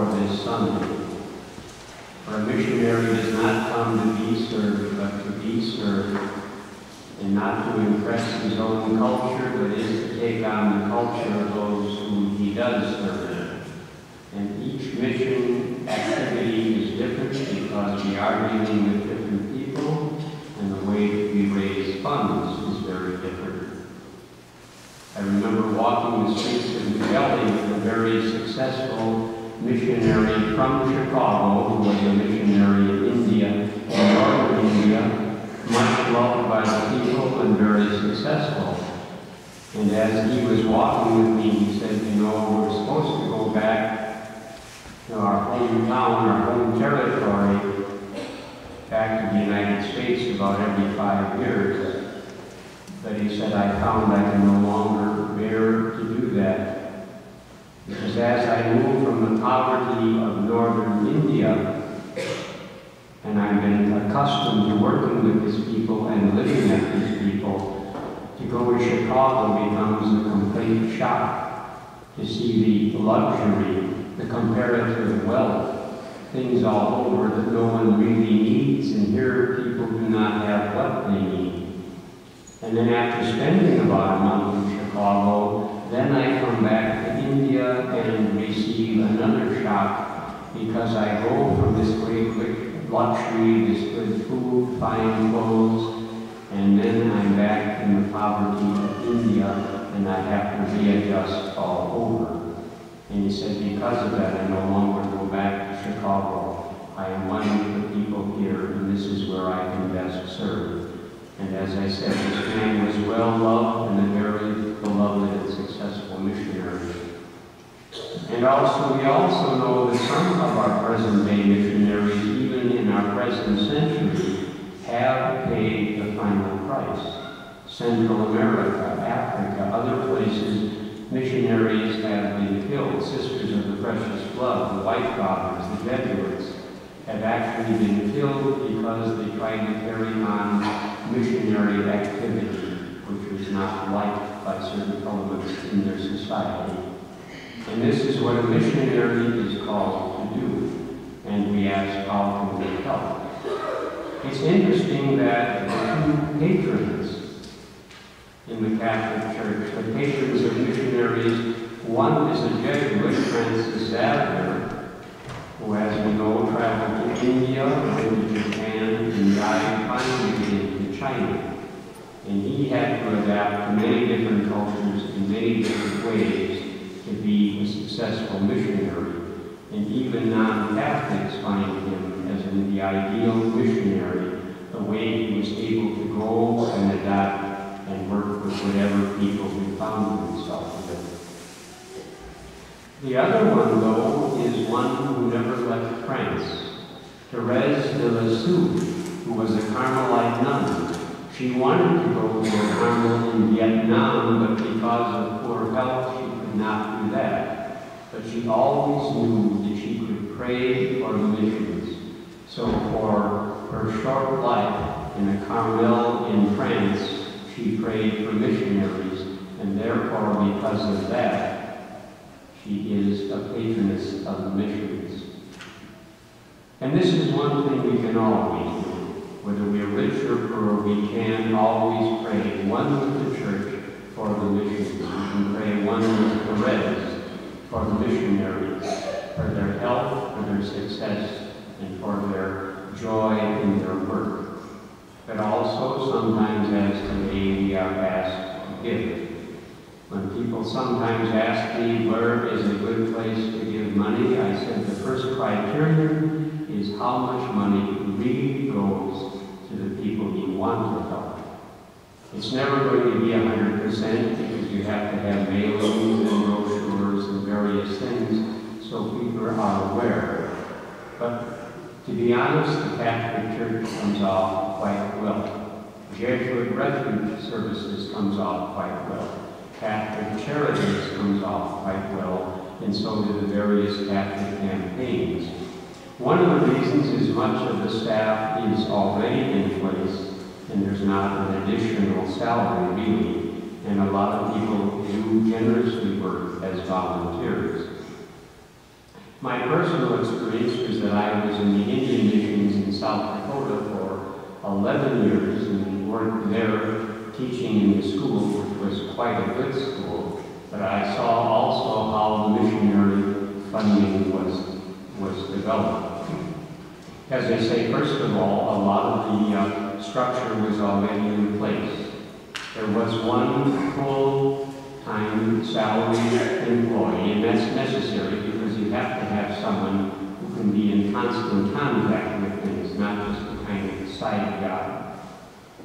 for this Sunday. For a missionary does not come to be served, but to be served, and not to impress his own culture, but is to take on the culture of those whom he does serve. And each mission activity is different because we are dealing with different people, and the way that we raise funds is very different. I remember walking the streets of New Delhi with a very successful missionary from Chicago, who was a missionary in India, in northern India, much loved by the people and very successful. And as he was walking with me, he said, you know, we're supposed to go back to our hometown, our home territory, back to the United States about every 5 years. But he said, I found I can no longer bear to do that. Because as I moved from the poverty of northern India, and I've been accustomed to working with these people and living at these people, to go to Chicago becomes a complete shock to see the luxury, the comparative wealth, things all over that no one really needs, and here people do not have what they need. And then after spending about a month in Chicago, then I come back to India and receive another shock because I go from this great luxury, this good food, fine clothes, and then I'm back in the poverty of India and I have to readjust all over. And he said, because of that, I no longer go back to Chicago. I am one of the people here, and this is where I can best serve. And as I said, this man was well loved and a very beloved and successful missionary. And also, we also know that some of our present-day missionaries, even in our present century, have paid the final price. Central America, Africa, other places, missionaries have been killed. Sisters of the Precious Blood, the White Fathers, the Jesuits, have actually been killed because they tried to carry on missionary activity, which was not liked by certain elements in their society. And this is what a missionary is called to do. And we ask, how can we help? It's interesting that the two patrons in the Catholic Church, the patrons of missionaries, one is a Jesuit, Francis Xavier, who, as we know, traveled to India, went to Japan, and died finally in China. And he had to adapt to many different cultures in many different ways to be a successful missionary. And even non-Catholics find him as the ideal missionary, the way he was able to go and adapt and work with whatever people he found himself with. The other one, though, is one who never left France. Therese de Lisieux, who was a Carmelite nun. She wanted to go to a Carmel in Vietnam, but because of poor health, she could not do that. But she always knew that she could pray for the missions. So for her short life in a Carmel in France, she prayed for missionaries, and therefore, because of that, she is a patroness of the missions. And this is one thing we can always do. Whether we are rich or poor, we can always pray, one with the church for the missions. We can pray one with Therese for the missionaries, for their health, for their success, and for their joy in their work. But also, sometimes as today, we are asked to give. When people sometimes ask me, where is a good place to give money, I said the first criterion is how much money really goes to the people you want to help. It's never going to be 100% because you have to have mailings and brochures and various things so people are aware. But to be honest, the Catholic Church comes off quite well. Jesuit Refuge Services comes off quite well. Catholic Charities comes off quite well, and so do the various Catholic campaigns. One of the reasons is much of the staff is already in place, and there's not an additional salary really, and a lot of people do generously work as volunteers. My personal experience was that I was in the Indian missions in South Dakota for 11 years and worked there teaching in the school, which was quite a good school. But I saw also how the missionary funding was developed. As I say, first of all, a lot of the structure was already in place. There was one full-time salaried employee, and that's necessary because you have to have someone who can be in constant contact with things, not just a kind of side job.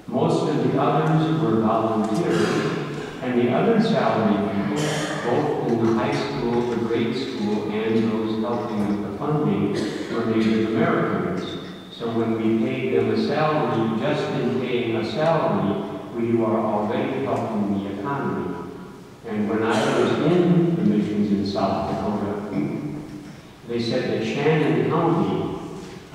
Most of the others were volunteers, and the other salaried people, both in the high school, the grade school, and those helping with the funding, were Native Americans. So when we paid them a salary, just in paying a salary, we were already helping the economy. And when I was in the missions in South Dakota, they said that Shannon County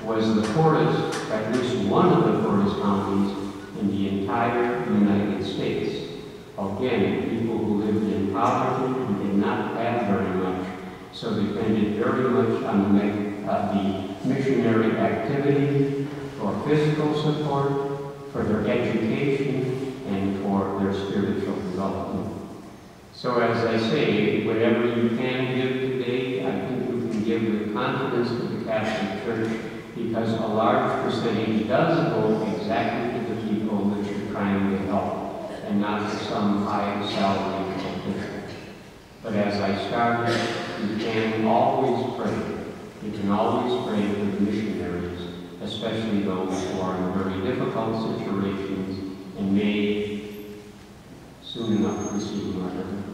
was the poorest, at least one of the poorest counties in the entire United States. Again, people who lived in poverty and did not have very much, so depended very much on the missionary activity for physical support, for their education, and for their spiritual development. So as I say, whatever you can give today, I think you can give with confidence to the Catholic Church, because a large percentage does go exactly to the people that you're trying to help, and not to some high salary official. But as I started, you can always pray. You can always pray for the missionaries, especially those who are in very difficult situations and may soon enough receive martyrdom.